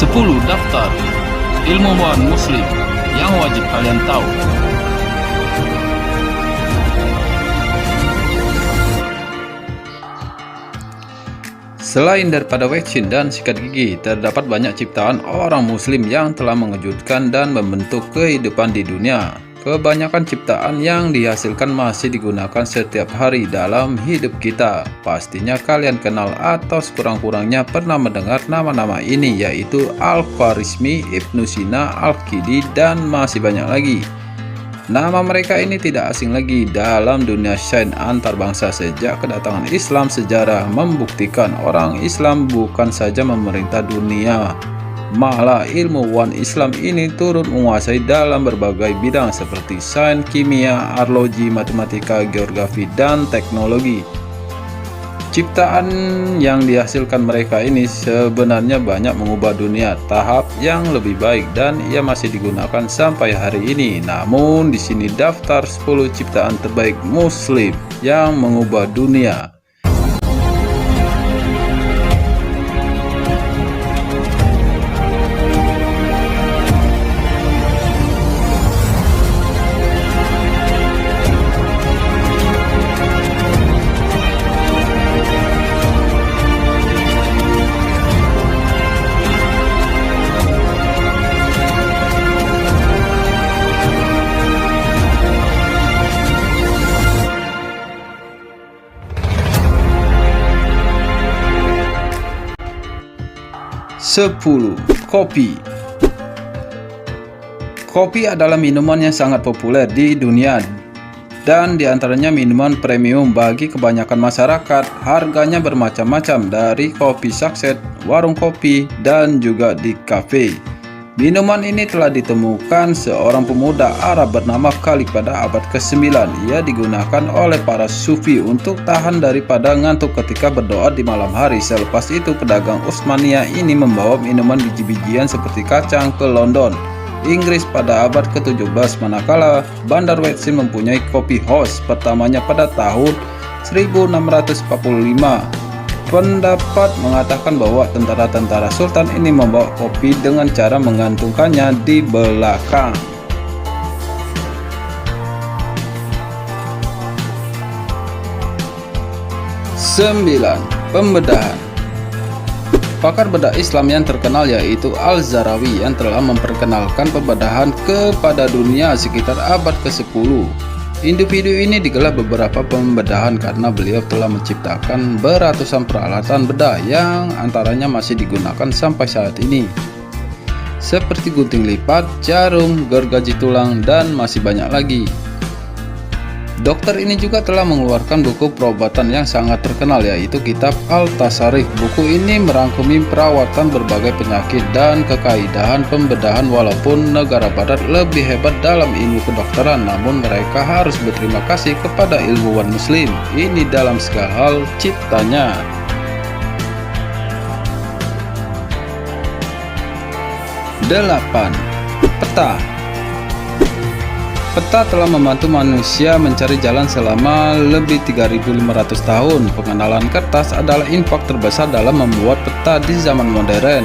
10 daftar ilmuwan muslim yang wajib kalian tahu. Selain daripada vaksin dan sikat gigi, terdapat banyak ciptaan orang muslim yang telah mengejutkan dan membentuk kehidupan di dunia. Kebanyakan ciptaan yang dihasilkan masih digunakan setiap hari dalam hidup kita. Pastinya kalian kenal atau sekurang-kurangnya pernah mendengar nama-nama ini, yaitu Al-Khwarizmi, Ibnu Sina, Al-Kindi, dan masih banyak lagi. Nama mereka ini tidak asing lagi dalam dunia sains antar bangsa. Sejak kedatangan Islam, sejarah membuktikan orang Islam bukan saja memerintah dunia, malah ilmuwan Islam ini turut menguasai dalam berbagai bidang seperti sains, kimia, arloji, matematika, geografi, dan teknologi. Ciptaan yang dihasilkan mereka ini sebenarnya banyak mengubah dunia tahap yang lebih baik, dan ia masih digunakan sampai hari ini. Namun di sini daftar 10 ciptaan terbaik muslim yang mengubah dunia. Sepuluh. Kopi. Kopi adalah minuman yang sangat populer di dunia, dan diantaranya minuman premium bagi kebanyakan masyarakat. Harganya bermacam-macam, dari kopi saset, warung kopi, dan juga di kafe. Minuman ini telah ditemukan seorang pemuda Arab bernama Khalid pada abad ke-9. Ia digunakan oleh para sufi untuk tahan daripada ngantuk ketika berdoa di malam hari. Selepas itu pedagang Utsmaniyah ini membawa minuman biji-bijian seperti kacang ke London, Inggris pada abad ke-17, manakala Bandar Wetsin mempunyai kopi house pertamanya pada tahun 1645. Pendapat mengatakan bahwa tentara-tentara sultan ini membawa kopi dengan cara menggantungkannya di belakang. 9. Pembedahan. Pakar bedah Islam yang terkenal yaitu Al-Zarawi yang telah memperkenalkan pembedahan kepada dunia sekitar abad ke-10. Individu ini digelar beberapa pembedahan karena beliau telah menciptakan beratusan peralatan bedah yang antaranya masih digunakan sampai saat ini, seperti gunting lipat, jarum, gergaji tulang, dan masih banyak lagi. Dokter ini juga telah mengeluarkan buku perobatan yang sangat terkenal yaitu kitab Al-Tasarif. Buku ini merangkumi perawatan berbagai penyakit dan kekaidahan pembedahan. Walaupun negara barat lebih hebat dalam ilmu kedokteran, namun mereka harus berterima kasih kepada ilmuwan muslim ini dalam segala hal ciptanya. 8. Peta. Peta telah membantu manusia mencari jalan selama lebih 3.500 tahun. Pengenalan kertas adalah infak terbesar dalam membuat peta di zaman modern.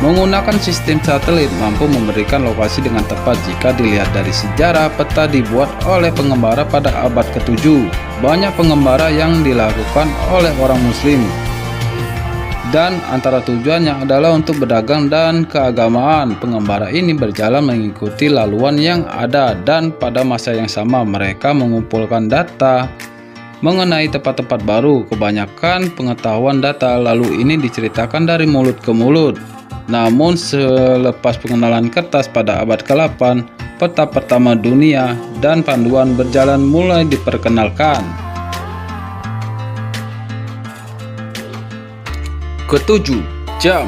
Menggunakan sistem satelit mampu memberikan lokasi dengan tepat. Jika dilihat dari sejarah, peta dibuat oleh pengembara pada abad ke-7. Banyak pengembara yang dilakukan oleh orang muslim, dan antara tujuannya adalah untuk berdagang dan keagamaan. Pengembara ini berjalan mengikuti laluan yang ada, dan pada masa yang sama mereka mengumpulkan data mengenai tempat-tempat baru. Kebanyakan pengetahuan data lalu ini diceritakan dari mulut ke mulut. Namun selepas pengenalan kertas pada abad ke-8, peta pertama dunia dan panduan berjalan mulai diperkenalkan. Ketujuh. Jam.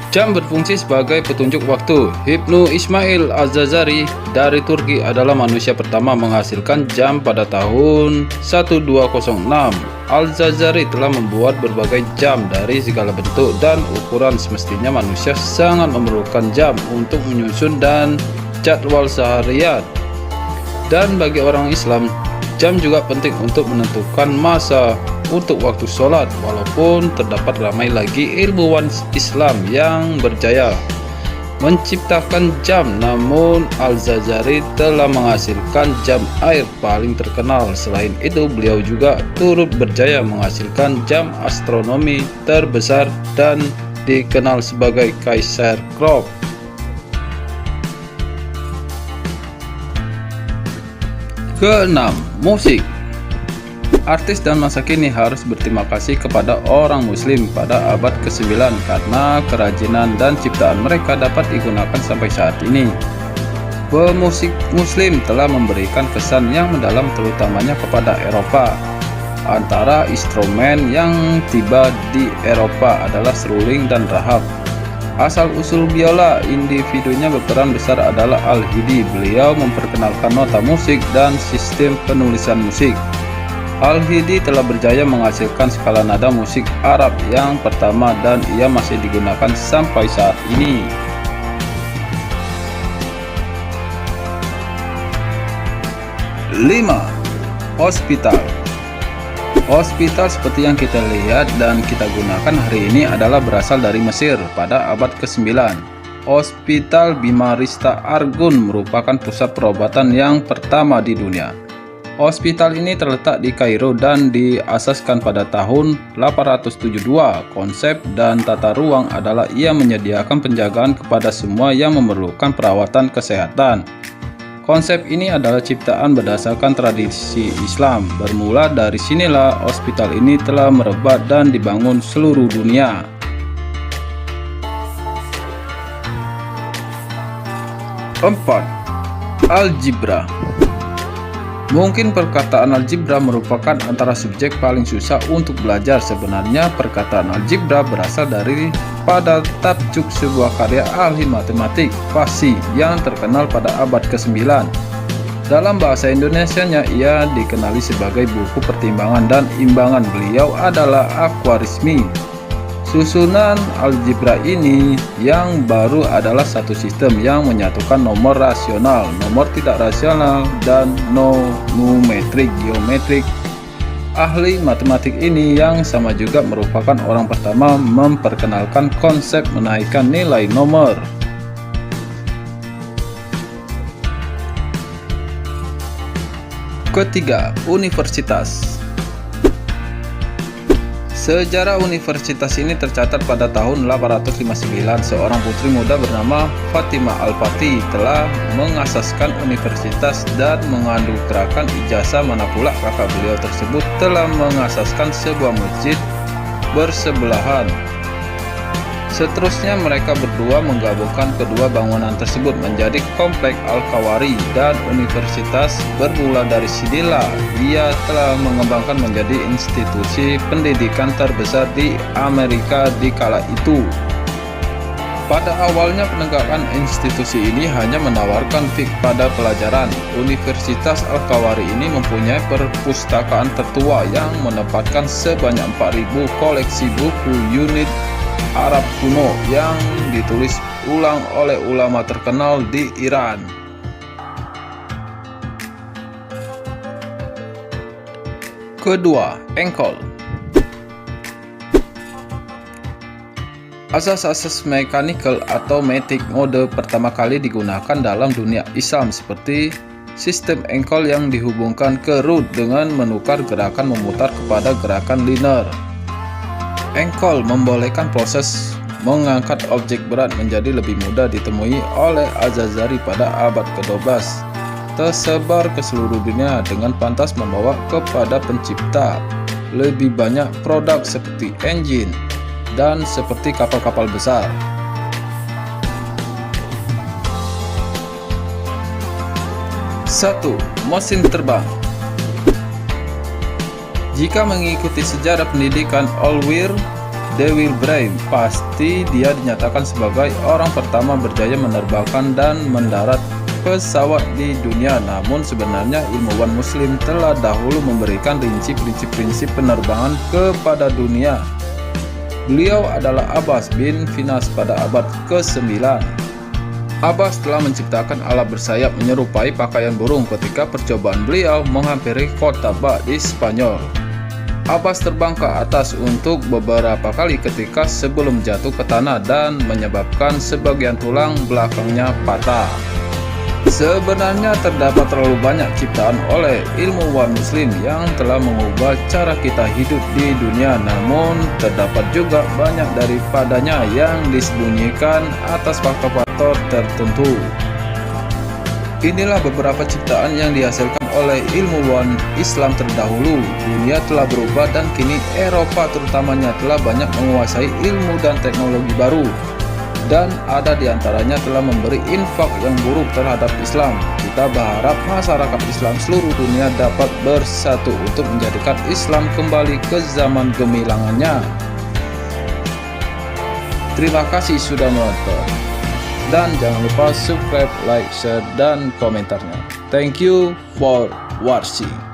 Jam berfungsi sebagai petunjuk waktu. Ibnu Ismail Az-Jazari dari Turki adalah manusia pertama menghasilkan jam pada tahun 1206. Al-Jazari telah membuat berbagai jam dari segala bentuk dan ukuran. Semestinya manusia sangat memerlukan jam untuk menyusun dan jadwal seharian. Dan bagi orang Islam, Jam juga penting untuk menentukan masa untuk waktu sholat, walaupun terdapat ramai lagi ilmuwan Islam yang berjaya menciptakan jam, namun Al-Jazari telah menghasilkan jam air paling terkenal. Selain itu, beliau juga turut berjaya menghasilkan jam astronomi terbesar dan dikenal sebagai Kaisar Clock. Keenam, musik. Artis dan masa kini harus berterima kasih kepada orang muslim pada abad ke-9 karena kerajinan dan ciptaan mereka dapat digunakan sampai saat ini. Pemusik muslim telah memberikan kesan yang mendalam terutamanya kepada Eropa. Antara instrumen yang tiba di Eropa adalah seruling dan rahab. Asal-usul biola individunya berperan besar adalah Al-Hidi. Beliau memperkenalkan nota musik dan sistem penulisan musik. Al-Hidi telah berjaya menghasilkan skala nada musik Arab yang pertama dan ia masih digunakan sampai saat ini. Lima, hospital. Hospital seperti yang kita lihat dan kita gunakan hari ini adalah berasal dari Mesir pada abad ke-9. Hospital Bimarista Argun merupakan pusat perobatan yang pertama di dunia. Hospital ini terletak di Kairo dan diasaskan pada tahun 872. Konsep dan tata ruang adalah ia menyediakan penjagaan kepada semua yang memerlukan perawatan kesehatan. Konsep ini adalah ciptaan berdasarkan tradisi Islam. Bermula dari sinilah hospital ini telah merebak dan dibangun seluruh dunia. 4. Algebra. Mungkin perkataan algebra merupakan antara subjek paling susah untuk belajar. Sebenarnya perkataan algebra berasal dari pada tabjuk sebuah karya ahli matematik Fasi yang terkenal pada abad ke-9. Dalam bahasa Indonesianya ia dikenali sebagai buku pertimbangan dan imbangan. Beliau adalah Al-Khwarizmi. Susunan algebra ini yang baru adalah satu sistem yang menyatukan nomor rasional, nomor tidak rasional, dan numetrik geometrik. Ahli matematik ini yang sama juga merupakan orang pertama memperkenalkan konsep menaikkan nilai nomor. Ketiga, universitas. Sejarah universitas ini tercatat pada tahun 859. Seorang putri muda bernama Fatimah Al-Fatih telah mengasaskan universitas dan menganugerahkan ijazah, mana pula kakak beliau tersebut telah mengasaskan sebuah masjid bersebelahan. Seterusnya mereka berdua menggabungkan kedua bangunan tersebut menjadi kompleks Al-Khawari, dan universitas bermula dari sinilah ia telah mengembangkan menjadi institusi pendidikan terbesar di Amerika di kala itu. Pada awalnya penegakan institusi ini hanya menawarkan fikih pada pelajaran. Universitas Al-Khawari ini mempunyai perpustakaan tertua yang menempatkan sebanyak 4.000 koleksi buku unit Arab kuno yang ditulis ulang oleh ulama terkenal di Iran. Kedua, engkol. Asas-asas mechanical atau matic mode pertama kali digunakan dalam dunia Islam, seperti sistem engkol yang dihubungkan ke root dengan menukar gerakan memutar kepada gerakan linear. Engkol membolehkan proses mengangkat objek berat menjadi lebih mudah ditemui oleh Al-Jazari pada abad ke-12. Tersebar ke seluruh dunia dengan pantas membawa kepada pencipta lebih banyak produk seperti engine dan seperti kapal-kapal besar. Satu, mesin terbang. Jika mengikuti sejarah pendidikan Allweir Dewey Brain, pasti dia dinyatakan sebagai orang pertama berjaya menerbangkan dan mendarat pesawat di dunia. Namun sebenarnya ilmuwan muslim telah dahulu memberikan prinsip penerbangan kepada dunia. Beliau adalah Abbas bin Finas pada abad ke-9. Abbas telah menciptakan alat bersayap menyerupai pakaian burung ketika percobaan beliau menghampiri kota Ba di Spanyol. Abbas terbang ke atas untuk beberapa kali ketika sebelum jatuh ke tanah dan menyebabkan sebagian tulang belakangnya patah. Sebenarnya terdapat terlalu banyak ciptaan oleh ilmuwan muslim yang telah mengubah cara kita hidup di dunia, namun terdapat juga banyak daripadanya yang disembunyikan atas faktor-faktor tertentu. Inilah beberapa ciptaan yang dihasilkan oleh ilmuwan Islam terdahulu. Dunia telah berubah dan kini Eropa terutamanya telah banyak menguasai ilmu dan teknologi baru. Dan ada di antaranya telah memberi infak yang buruk terhadap Islam. Kita berharap masyarakat Islam seluruh dunia dapat bersatu untuk menjadikan Islam kembali ke zaman gemilangannya. Terima kasih sudah menonton. Dan jangan lupa subscribe, like, share, dan komentarnya. Thank you for watching.